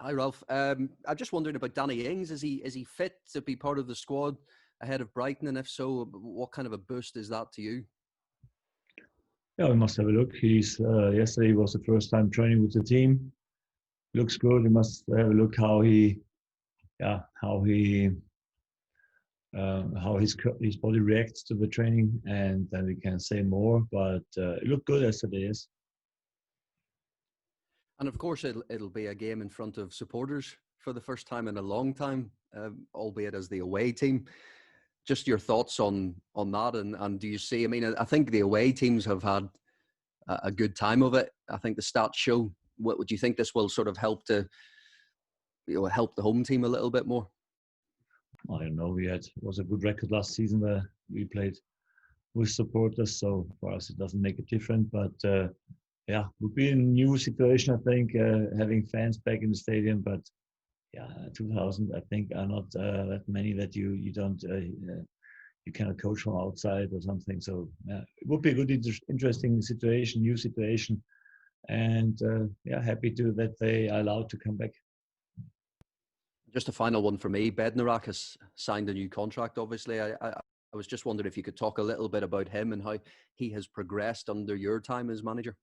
Hi, Ralph. I'm just wondering about Danny Ings. Is he fit to be part of the squad ahead of Brighton? And if so, what kind of a boost is that to you? Yeah, we must have a look. Yesterday was the first time training with the team. Looks good. We must have a look how his body reacts to the training, and then we can say more. But it looked good yesterday. Yes. And of course, it'll be a game in front of supporters for the first time in a long time, albeit as the away team. Just your thoughts on that, and do you see? I mean, I think the away teams have had a good time of it. I think the stats show. What would you think this will sort of help to help the home team a little bit more? I don't know. It was a good record last season where we played with supporters, so for us it doesn't make a difference. But yeah, would be a new situation, I think, having fans back in the stadium. But yeah, 2,000, I think, are not that many that you don't you cannot coach from outside or something. So yeah, it would be a good, interesting situation, new situation, and yeah, happy that they are allowed to come back. Just a final one for me. Bednarkas signed a new contract. Obviously, I was just wondering if you could talk a little bit about him and how he has progressed under your time as manager.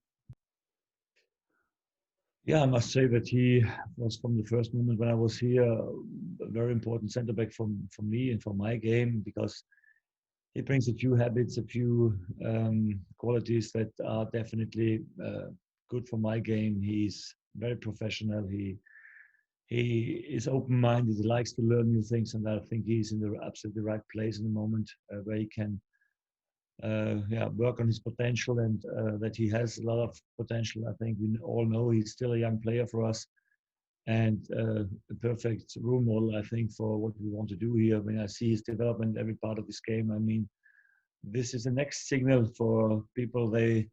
Yeah, I must say that he was, from the first moment when I was here, a very important centre back for me and for my game, because he brings a few habits, a few qualities that are definitely good for my game. He's very professional. He is open-minded. He likes to learn new things, and I think he's in the absolutely right place in the moment where he can work on his potential, and that he has a lot of potential. I think we all know he's still a young player for us, and a perfect role model, I think, for what we want to do here. When I see his development, every part of his game, I mean, this is the next signal for people. They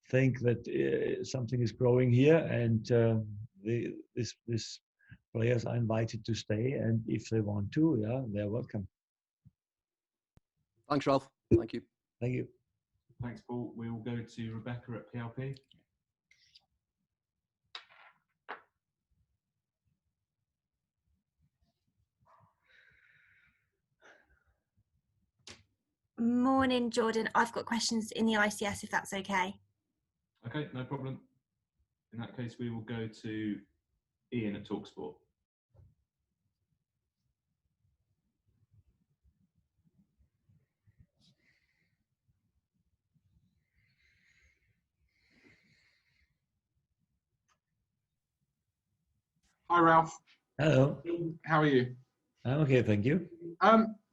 think that something is growing here, and these players are invited to stay, and if they want to, yeah, they're welcome. Thanks, Ralph. Thank you. Thank you. Thanks, Paul. We will go to Rebecca at PLP. Morning, Jordan. I've got questions in the ICS, if that's okay. Okay, no problem. In that case, we will go to Ian at TalkSport. Hi, Ralph. Hello. How are you? I'm okay, thank you.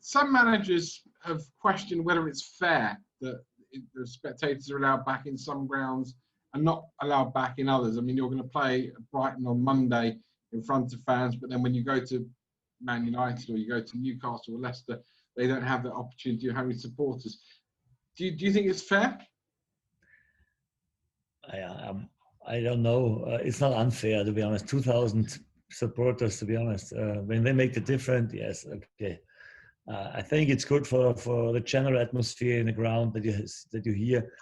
Some managers have questioned whether it's fair that the spectators are allowed back in some grounds and not allowed back in others. I mean, you're going to play Brighton on Monday in front of fans, but then when you go to Man United or you go to Newcastle or Leicester, they don't have that opportunity of having supporters. Do you think it's fair? I don't know. It's not unfair, to be honest. 2,000 supporters, to be honest. When they make the difference, yes, okay. I think it's good for the general atmosphere in the ground that you hear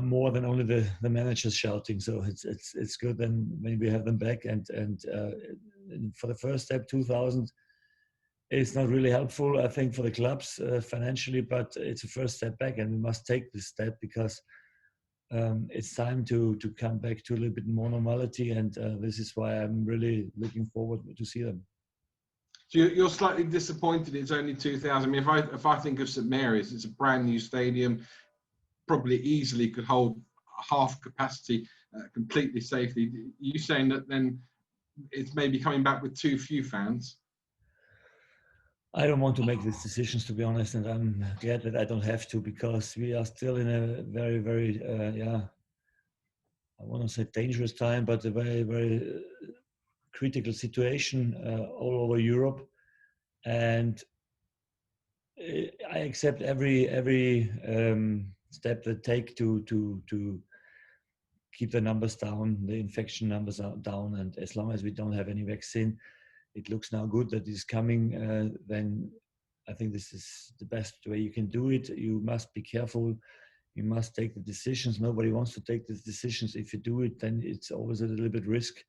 more than only the managers shouting. So it's good then when we have them back. And for the first step, 2,000 is not really helpful, I think, for the clubs financially, but it's a first step back, and we must take this step because it's time to come back to a little bit more normality, and this is why I'm really looking forward to see them. So you're slightly disappointed it's only 2,000. I mean, if I think of St Mary's, it's a brand new stadium, probably easily could hold half capacity completely safely. Are you saying that then it's maybe coming back with too few fans? I don't want to make these decisions, to be honest, and I'm glad that I don't have to, because we are still in a very, very, I want to say dangerous time, but a very, very critical situation all over Europe. And I accept every step they take to keep the numbers down, the infection numbers are down, and as long as we don't have any vaccine, it looks now good that it's coming, then I think this is the best way you can do it. You must be careful. You must take the decisions. Nobody wants to take the decisions. If you do it, then it's always a little bit risk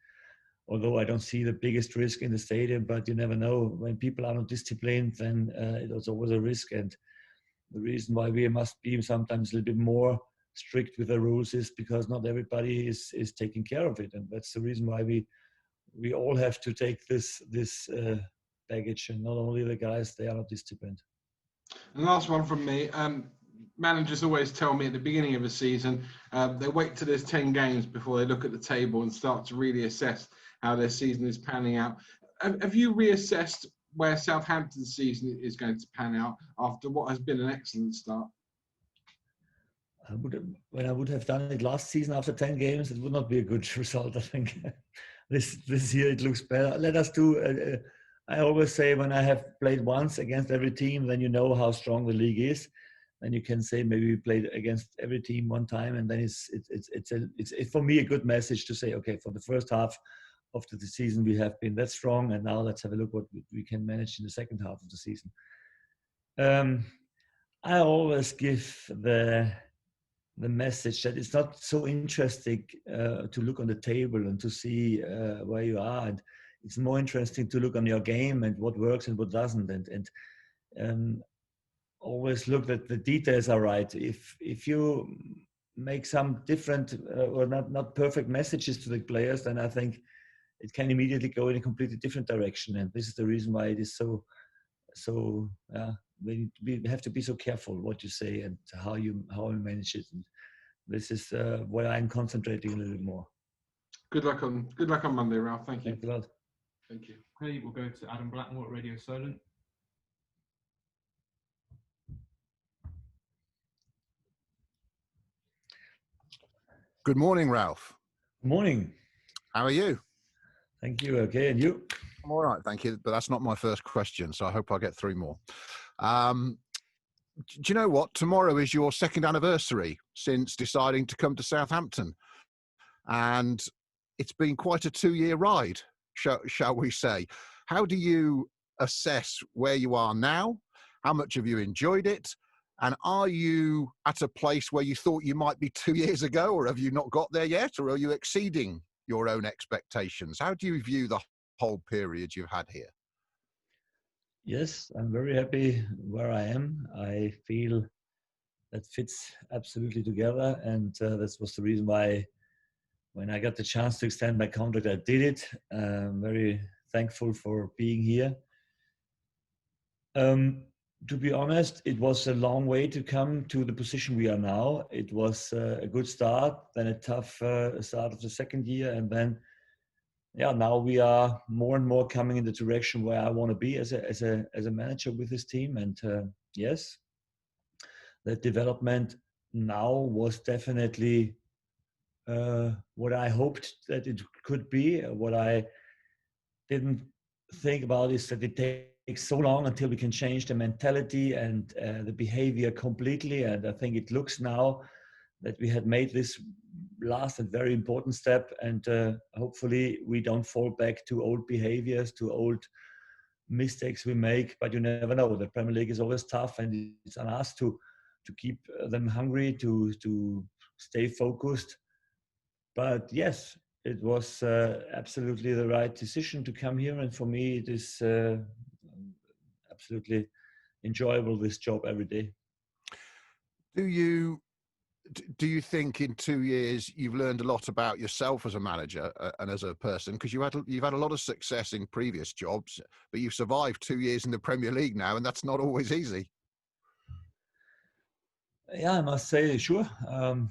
although I don't see the biggest risk in the stadium, but you never know. When people are not disciplined, then it's always a risk. And the reason why we must be sometimes a little bit more strict with the rules is because not everybody is taking care of it. And that's the reason why we all have to take this baggage, and not only the guys, they are not disciplined. And last one from me. Managers always tell me at the beginning of a season, they wait till there's 10 games before they look at the table and start to really assess how their season is panning out. Have you reassessed where Southampton's season is going to pan out after what has been an excellent start? When I would have done it last season after 10 games, it would not be a good result, I think. This year it looks better. Let us do, I always say when I have played once against every team, then you know how strong the league is. Then you can say maybe we played against every team one time, and then it's for me a good message to say, okay, for the first half of the season we have been that strong, and now let's have a look what we can manage in the second half of the season. I always give the message that it's not so interesting to look on the table and to see where you are, and it's more interesting to look on your game and what works and what doesn't, and always look that the details are right. If you make some different or not perfect messages to the players, then I think it can immediately go in a completely different direction. And this is the reason why it is so we have to be so careful what you say and how you manage it. And this is where I'm concentrating a little bit more. Good luck on Monday, Ralph. Thank you. Thanks a lot. Thank you. Okay, we'll go to Adam Blackmore at Radio Solent. Good morning, Ralph. Morning. How are you? Thank you. Okay, and you? I'm all right, thank you. But that's not my first question, so I hope I get 3 more. Do you know what? Tomorrow is your 2nd anniversary since deciding to come to Southampton. And it's been quite a 2-year ride, shall we say. How do you assess where you are now? How much have you enjoyed it? And are you at a place where you thought you might be 2 years ago, or have you not got there yet? Or are you exceeding your own expectations? How do you view the whole period you've had here? Yes, I'm very happy where I am. I feel that fits absolutely together. And that was the reason why when I got the chance to extend my contract, I did it. I'm very thankful for being here. To be honest, it was a long way to come to the position we are now. It was a good start, then a tough start of the 2nd year. And then, now we are more and more coming in the direction where I want to be as a manager with this team. And yes, the development now was definitely what I hoped that it could be. What I didn't think about is that it takes so long until we can change the mentality and the behavior completely. And I think it looks now that we had made this last and very important step. And hopefully we don't fall back to old behaviors, to old mistakes we make. But you never know. The Premier League is always tough, and it's on us to keep them hungry, to stay focused. But yes, it was absolutely the right decision to come here. And for me, it is absolutely enjoyable, this job every day. Do you think in 2 years you've learned a lot about yourself as a manager and as a person? Because you've had a lot of success in previous jobs, but you've survived 2 years in the Premier League now, and that's not always easy. Yeah, I must say, sure.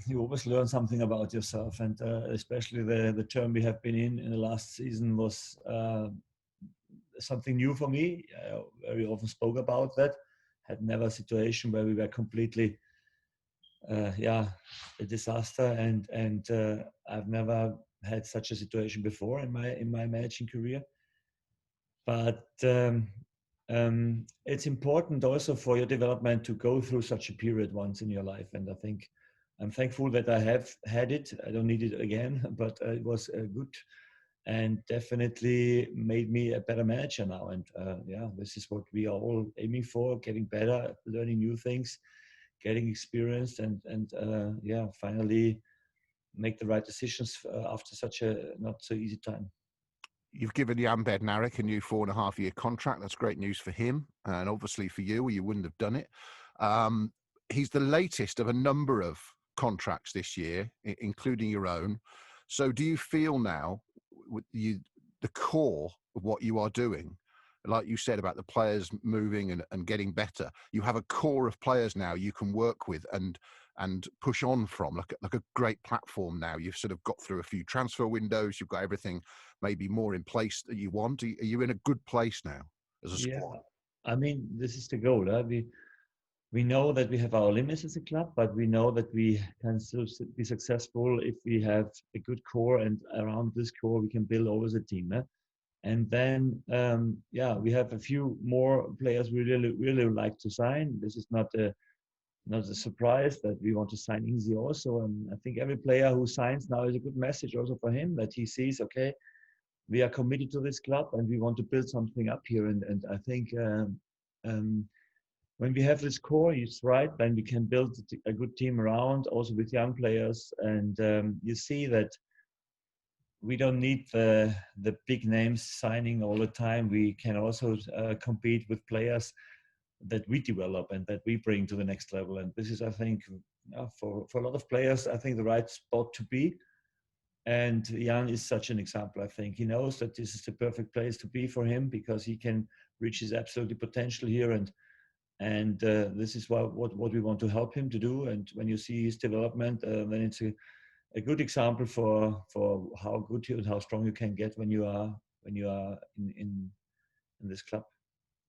You always learn something about yourself, and especially the term we have been in the last season was something new for me. I very often spoke about that. Had never a situation where we were completely, a disaster, and I've never had such a situation before in my managing career. But it's important also for your development to go through such a period once in your life. And I think I'm thankful that I have had it. I don't need it again, but it was good and definitely made me a better manager now. And this is what we are all aiming for, getting better, learning new things, getting experience, and finally make the right decisions after such a not so easy time. You've given Jan Bednarkas a new 4.5-year contract. That's great news for him, and obviously for you, or you wouldn't have done it. He's the latest of a number of contracts this year, including your own. So do you feel now, with the core of what you are doing, like you said about the players moving and getting better, you have a core of players now you can work with and push on from, like a great platform now? You've sort of got through a few transfer windows. You've got everything maybe more in place that you want. Are you in a good place now as a squad? I mean, this is the goal. We know that we have our limits as a club, but we know that we can still be successful if we have a good core, and around this core we can build always a team. And then, we have a few more players we really like to sign. This is not a surprise that we want to sign Ings also. And I think every player who signs now is a good message also for him, that he sees, okay, we are committed to this club and we want to build something up here. And I think when we have this core, it's right, then we can build a good team around, also with young players. And you see that we don't need the big names signing all the time. We can also compete with players that we develop and that we bring to the next level. And this is, I think, for a lot of players, I think the right spot to be. And Jan is such an example. I think he knows that this is the perfect place to be for him, because he can reach his absolute potential here. And this is what we want to help him to do. And when you see his development, then it's a good example for how good and how strong you can get when you are in this club.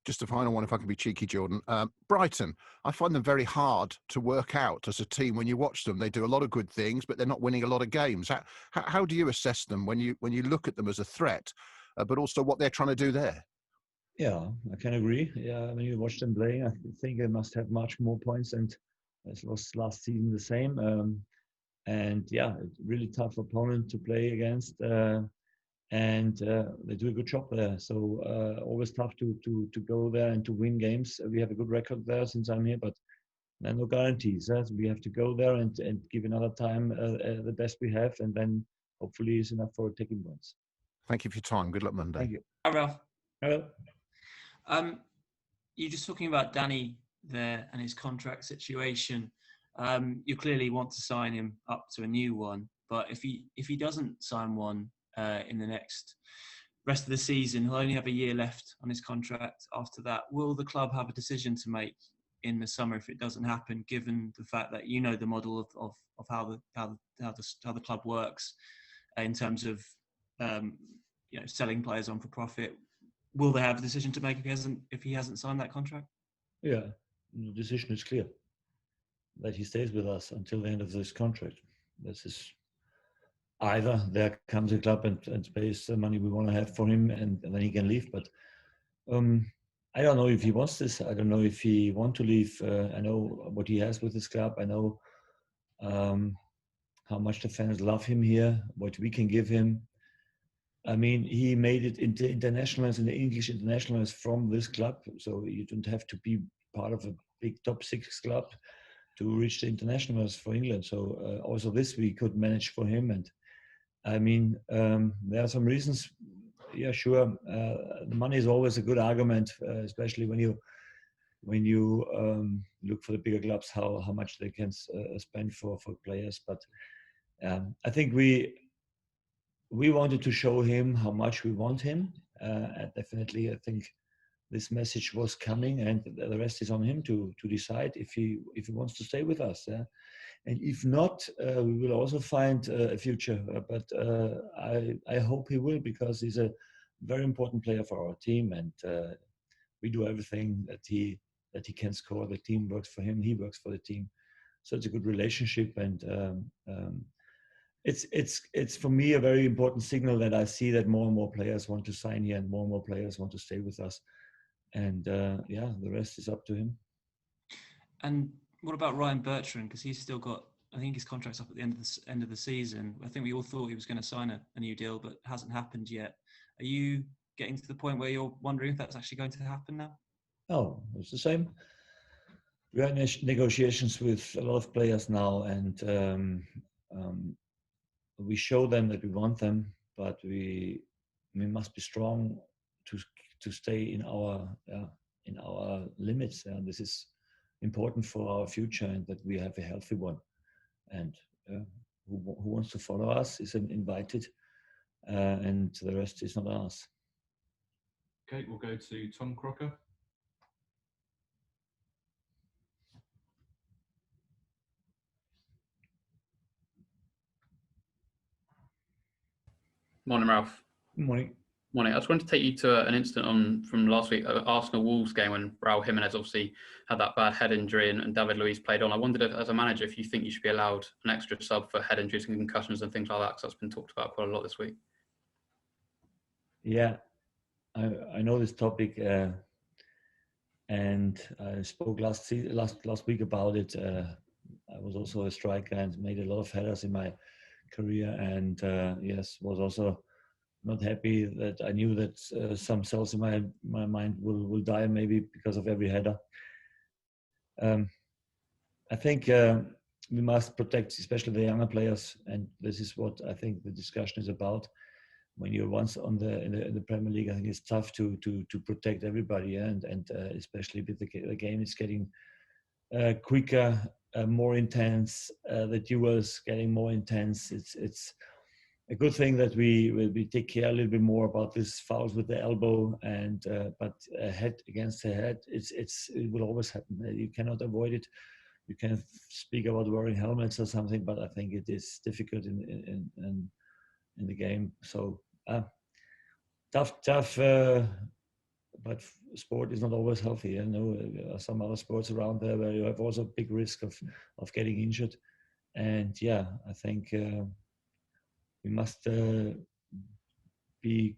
Just a final one, if I can be cheeky, Jordan. Brighton, I find them very hard to work out as a team when you watch them. They do a lot of good things, but they're not winning a lot of games. How do you assess them when you look at them as a threat, but also what they're trying to do there? Yeah, I can agree. Yeah, when you watch them play, I think they must have much more points, and it was last season the same. And yeah, it's a really tough opponent to play against. And they do a good job there. So always tough to go there and to win games. We have a good record there since I'm here, but there are no guarantees. So we have to go there and give another time the best we have, and then hopefully it's enough for taking points. Thank you for your time. Good luck Monday. Thank you. Hi, Ralph. Hello. You're just talking about Danny there and his contract situation. You clearly want to sign him up to a new one, but if he doesn't sign one in the next rest of the season, he'll only have a year left on his contract after that. Will the club have a decision to make in the summer if it doesn't happen, given the fact that you know the model of how the club works in terms of selling players on for profit? Will they have a decision to make if he hasn't signed that contract? Yeah, the decision is clear, that he stays with us until the end of this contract. This is either there comes a club and pays the money we want to have for him, and then he can leave. But I don't know if he wants this. I don't know if he wants to leave. I know what he has with this club. I know how much the fans love him here, what we can give him. I mean, he made it into internationals, in the English internationals from this club. So you don't have to be part of a big top 6 club to reach the internationals for England. So also this we could manage for him. And I mean, there are some reasons. Yeah, sure. The money is always a good argument, especially when you look for the bigger clubs, how much they can spend for players. But I think we wanted to show him how much we want him. Definitely, I think this message was coming, and the rest is on him to decide if he wants to stay with us. And if not, we will also find a future. But I hope he will, because he's a very important player for our team, and we do everything that he can score. The team works for him, he works for the team. So it's a good relationship, and it's for me a very important signal that I see that more and more players want to sign here, and more players want to stay with us. And the rest is up to him. And what about Ryan Bertrand? Because he's still got, I think his contract's up at the end of the season. I think we all thought he was going to sign a new deal, but it hasn't happened yet. Are you getting to the point where you're wondering if that's actually going to happen now? No, it's the same. We are in negotiations with a lot of players now, and we show them that we want them, but we we must be strong to stay in our limits. This is important for our future, and that we have a healthy one. And who wants to follow us is invited, and the rest is not us. Okay, we'll go to Tom Crocker. Morning, Ralph. Good morning. Morning. I just wanted to take you to an incident from last week, Arsenal Wolves game, when Raul Jimenez obviously had that bad head injury and David Luiz played on. I wondered if, as a manager, if you think you should be allowed an extra sub for head injuries and concussions and things like that, because that's been talked about quite a lot this week. Yeah, I know this topic, and I spoke last week about it. I was also a striker and made a lot of headers in my career, and yes, was also not happy that I knew that some cells in my mind will die maybe because of every header. I think we must protect especially the younger players, and this is what I think the discussion is about. When you're once in the Premier League, I think it's tough to protect everybody, and especially with the game, it's getting quicker, more intense. The duels getting more intense. It's a good thing that we take care a little bit more about this fouls with the elbow, and but a head against a head, it will always happen. You cannot avoid it. You can speak about wearing helmets or something, but I think it is difficult in the game. So tough. But sport is not always healthy. I know there are some other sports around there where you have also a big risk of getting injured. And yeah, I think we must be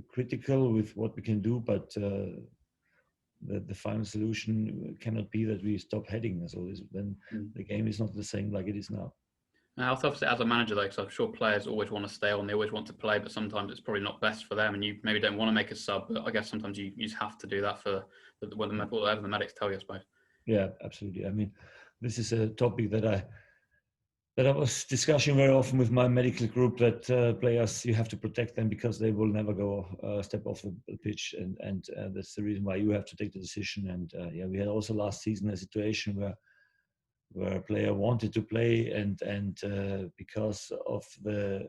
critical with what we can do, but the final solution cannot be that we stop heading. So then the game is not the same like it is now. How tough is it as a manager, though? Because I'm sure players always want to stay on, they always want to play, but sometimes it's probably not best for them, and you maybe don't want to make a sub, but I guess sometimes you just have to do that for whatever the medics tell you, I suppose. Yeah, absolutely. I mean, this is a topic that I was discussing very often with my medical group, that players, you have to protect them because they will never go step off the pitch, and that's the reason why you have to take the decision. And yeah, we had also last season a situation where a player wanted to play, and because of the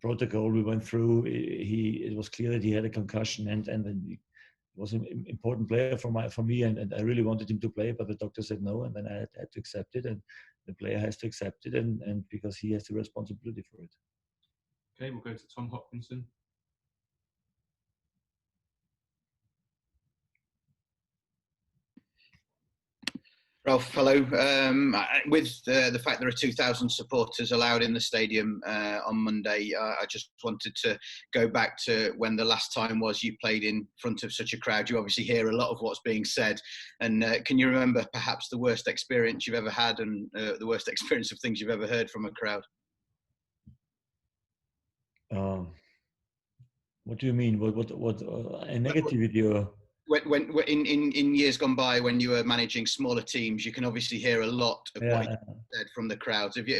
protocol we went through, it was clear that he had a concussion, and then he was an important player for me, and I really wanted him to play, but the doctor said no, and then I had to accept it, and the player has to accept it, and because he has the responsibility for it. Okay, we'll go to Tom Hopkinson. Ralph, hello. With the fact there are 2,000 supporters allowed in the stadium on Monday, I just wanted to go back to when the last time was you played in front of such a crowd. You obviously hear a lot of what's being said. And can you remember perhaps the worst experience you've ever had, and the worst experience of things you've ever heard from a crowd? What do you mean? What a negativity or? When in years gone by, when you were managing smaller teams, you can obviously hear a lot of what you said from the crowds. Have you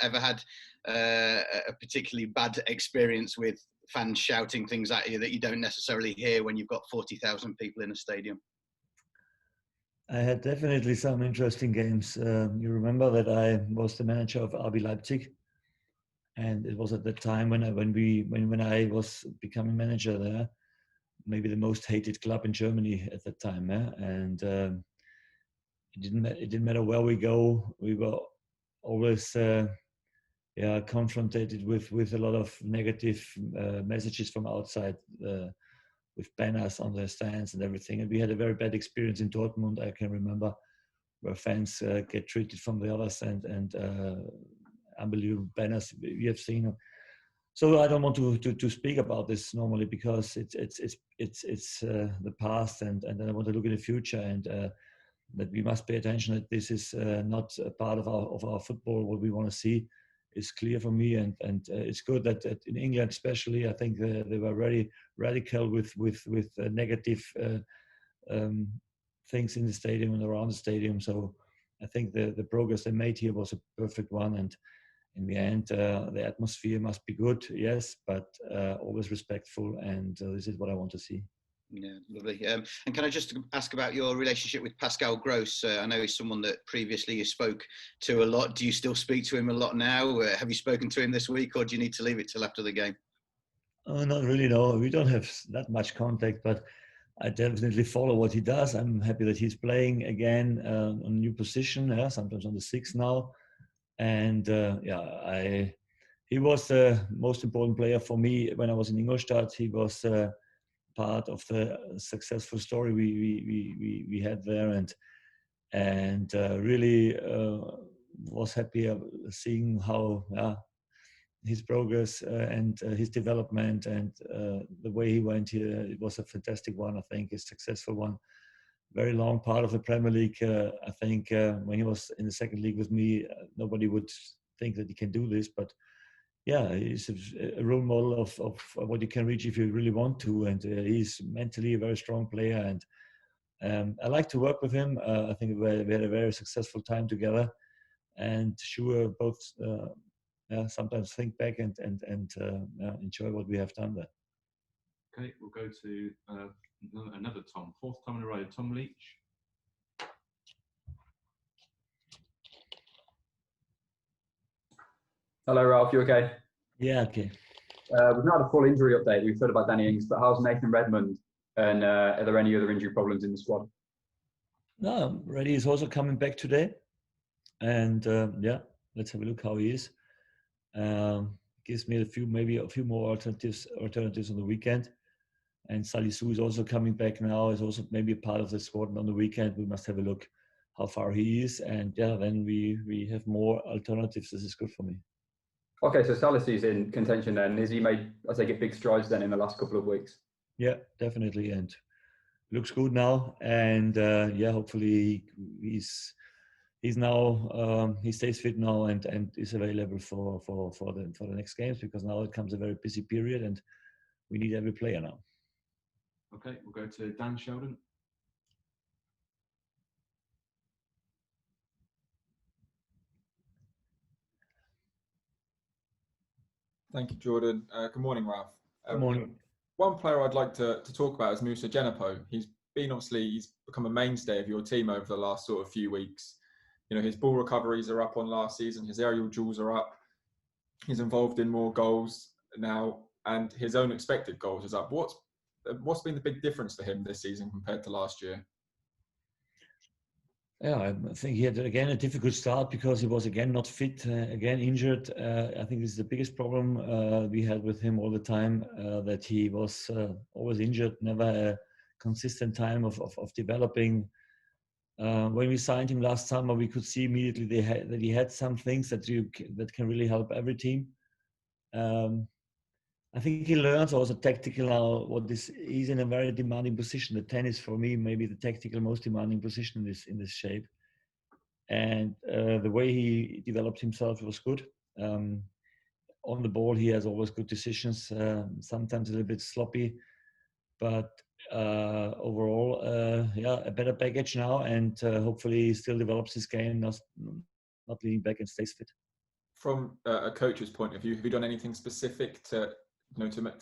ever had a particularly bad experience with fans shouting things at you that you don't necessarily hear when you've got 40,000 people in a stadium? I had definitely some interesting games. You remember that I was the manager of RB Leipzig, and it was at the time when I was becoming manager there. Maybe the most hated club in Germany at that time, and it didn't matter where we go. We were always confronted with a lot of negative messages from outside, with banners on the stands and everything. And we had a very bad experience in Dortmund, I can remember, where fans get treated from the other side, and unbelievable banners we have seen. So I don't want to speak about this normally, because it's the past, and I want to look in the future, and that we must pay attention that this is not a part of our football. What we want to see is clear for me, and it's good that in England especially, I think they were very radical with negative things in the stadium and around the stadium. So I think the progress they made here was a perfect one, and in the end, the atmosphere must be good, yes, but always respectful, and this is what I want to see. Yeah, lovely. And can I just ask about your relationship with Pascal Gross? I know he's someone that previously you spoke to a lot. Do you still speak to him a lot now? Have you spoken to him this week, or do you need to leave it till after the game? Oh, not really, no. We don't have that much contact, but I definitely follow what he does. I'm happy that he's playing again on a new position, sometimes on the 6 now. And he was the most important player for me when I was in Ingolstadt. He was part of the successful story we had there, and really was happy seeing how his progress and his development and the way he went here. It was a fantastic one, I think, a successful one. Very long part of the Premier League. I think when he was in the second league with me, nobody would think that he can do this, but yeah, he's a role model of what you can reach if you really want to, and he's mentally a very strong player, and I like to work with him. I think we had a very successful time together, and sure, both sometimes think back and enjoy what we have done there. Okay, we'll go to another Tom, fourth time in a row, Tom Leach. Hello, Ralph. You okay? Yeah, okay. We've not had a full injury update. We've heard about Danny Ings, but how's Nathan Redmond? And are there any other injury problems in the squad? No, Reddy is also coming back today, and let's have a look how he is. Gives me maybe a few more alternatives on the weekend. And Salisu is also coming back now. Is also maybe a part of the squad on the weekend. We must have a look how far he is, and then we have more alternatives. This is good for me. Okay, so Salisu's in contention then. Has he made, I take it, big strides then in the last couple of weeks? Yeah, definitely, and looks good now. And hopefully he's now he stays fit now and is available for the next games, because now it comes a very busy period and we need every player now. Okay, we'll go to Dan Sheldon. Thank you, Jordan. Good morning, Ralph. Good morning. One player I'd like to talk about is Moussa Dembele. He's become a mainstay of your team over the last sort of few weeks. You know, his ball recoveries are up on last season. His aerial duels are up. He's involved in more goals now, and his own expected goals is up. What's been the big difference for him this season compared to last year? Yeah, I think he had again a difficult start because he was again not fit, again injured. I think this is the biggest problem we had with him all the time, that he was always injured, never a consistent time of developing. When we signed him last summer, we could see immediately that he had some things that can really help every team. I think he learns also tactical now. He's in a very demanding position. The 10 is for me maybe the tactical most demanding position in this shape. And the way he developed himself was good. On the ball, he has always good decisions. Sometimes a little bit sloppy, but overall, a better package now. And hopefully, he still develops his game, not leaning back and stays fit. From a coach's point of view, have you done anything specific to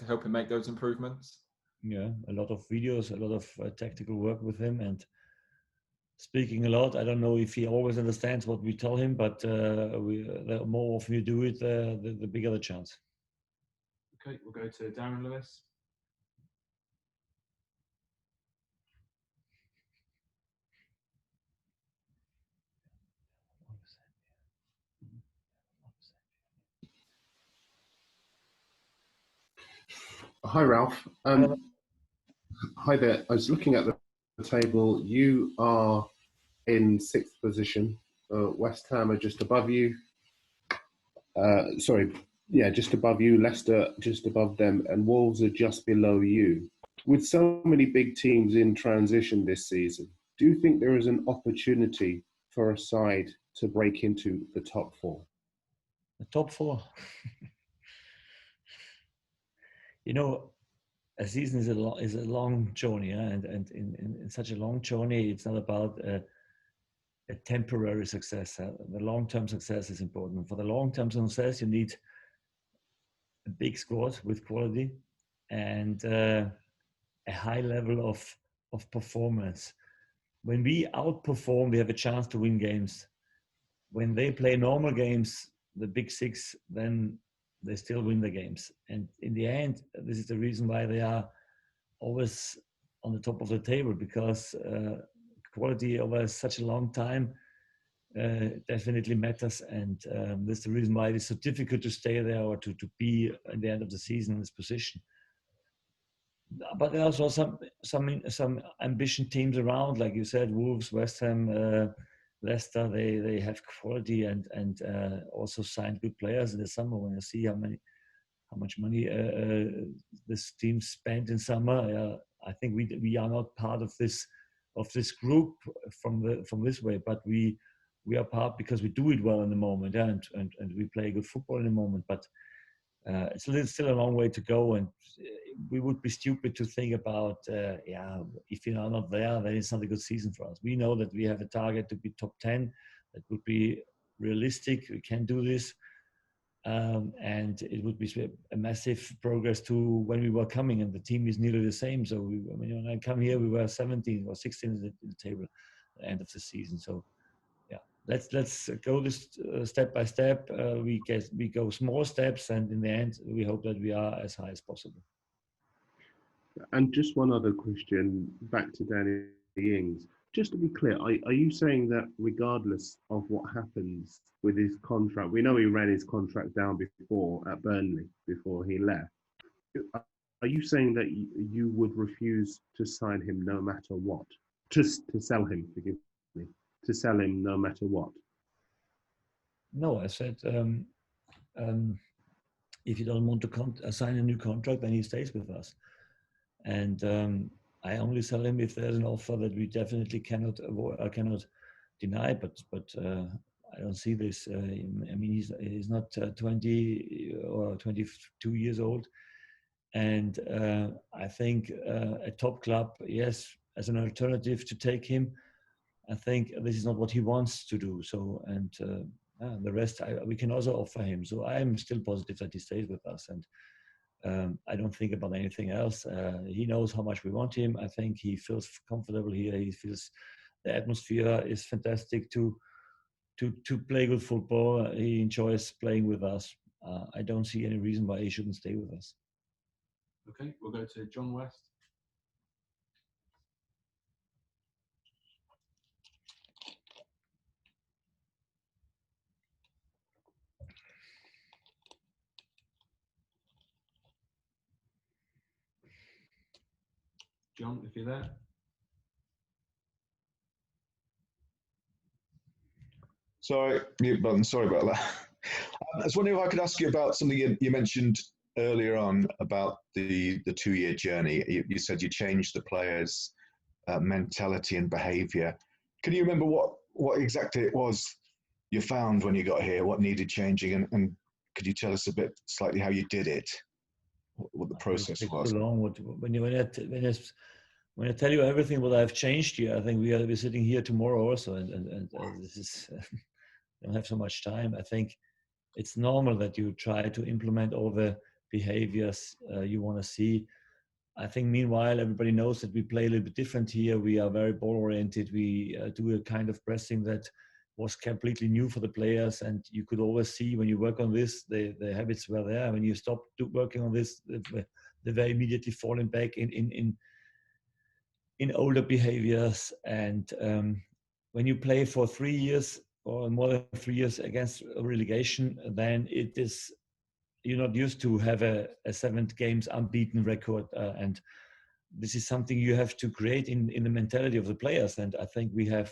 help him make those improvements? Yeah, a lot of videos, a lot of tactical work with him, and speaking a lot. I don't know if he always understands what we tell him, but the more often you do it, the bigger the chance. Okay, we'll go to Darren Lewis. Hi, Ralph. Hi there. I was looking at the table. You are in 6th position. West Ham are just above you. Just above you. Leicester just above them, and Wolves are just below you. With so many big teams in transition this season, do you think there is an opportunity for a side to break into the top 4? The top 4. You know, a season is a long journey, and in such a long journey, it's not about a temporary success. The long-term success is important. For the long-term success, you need a big squad with quality and a high level of performance. When we outperform, we have a chance to win games. When they play normal games, the big six, then they still win the games. And in the end, this is the reason why they are always on the top of the table, because quality over such a long time definitely matters. And that's the reason why it is so difficult to stay there or to be at the end of the season in this position. But there are also some ambition teams around, like you said, Wolves, West Ham, Leicester. They have quality and also signed good players in the summer. When you see how much money this team spent in summer, I think we are not part of this group from this way, but we are part because we do it well in the moment, and we play good football in the moment. But it's still a long way to go, and we would be stupid to think about, if you're not there, then it's not a good season for us. We know that we have a target to be top 10. That would be realistic. We can do this. And it would be a massive progress to when we were coming, and the team is nearly the same. So when I come here, we were 17 or 16 in the table at the end of the season. So yeah, let's go this step by step. We go small steps, and in the end, we hope that we are as high as possible. And just one other question back to Danny Ings. Just to be clear, are you saying that regardless of what happens with his contract, we know he ran his contract down before at Burnley before he left. Are you saying that you would refuse to sign him no matter what? Just to sell him, forgive me, to sell him no matter what? No, I said if he doesn't want to sign a new contract, then he stays with us. And I only sell him if there's an offer that we definitely cannot deny. But I don't see this. I mean, he's not 20 or 22 years old, and I think a top club, yes, as an alternative to take him. I think this is not what he wants to do. So and the rest we can also offer him. So I am still positive that he stays with us, and I don't think about anything else. He knows how much we want him. I think he feels comfortable here. He feels the atmosphere is fantastic to play good football. He enjoys playing with us. I don't see any reason why he shouldn't stay with us. Okay, we'll go to John West. John, if you're there. Sorry, mute button. Sorry about that. I was wondering if I could ask you about something you mentioned earlier on about the 2-year journey. You said you changed the players' mentality and behaviour. Can you remember what exactly it was you found when you got here? What needed changing, and could you tell us a bit slightly how you did it? What the process was? Too long. When I tell you everything what I've changed here, I think we are sitting here tomorrow also, and this is don't have so much time. I think it's normal that you try to implement all the behaviors you want to see. I think meanwhile everybody knows that we play a little bit different here. We are very ball oriented. We do a kind of pressing that was completely new for the players, and you could always see when you work on this, the habits were there. When you stop working on this, they were immediately falling back in older behaviors. And when you play for 3 years or more than 3 years against a relegation, then you're not used to have a 7 games unbeaten record, and this is something you have to create in the mentality of the players. And I think we have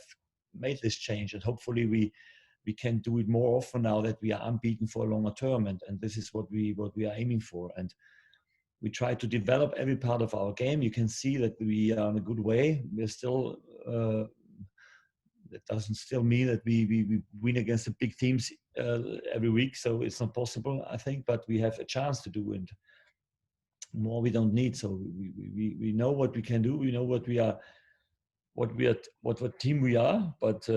made this change, and hopefully we can do it more often now that we are unbeaten for a longer term, and this is what we are aiming for. And we try to develop every part of our game. You can see that we are on a good way. We're still that doesn't still mean that we win against the big teams every week, so it's not possible, I think, but we have a chance to do it. More we don't need, so we know what we can do. We know what we are what team we are, but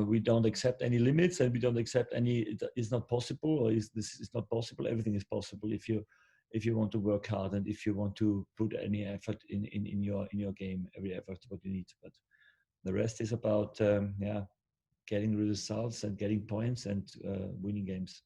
we don't accept any limits, and we don't accept any. It's not possible, or this is not possible. Everything is possible if you want to work hard and if you want to put any effort in your game, every effort what you need. But the rest is about getting results and getting points and winning games.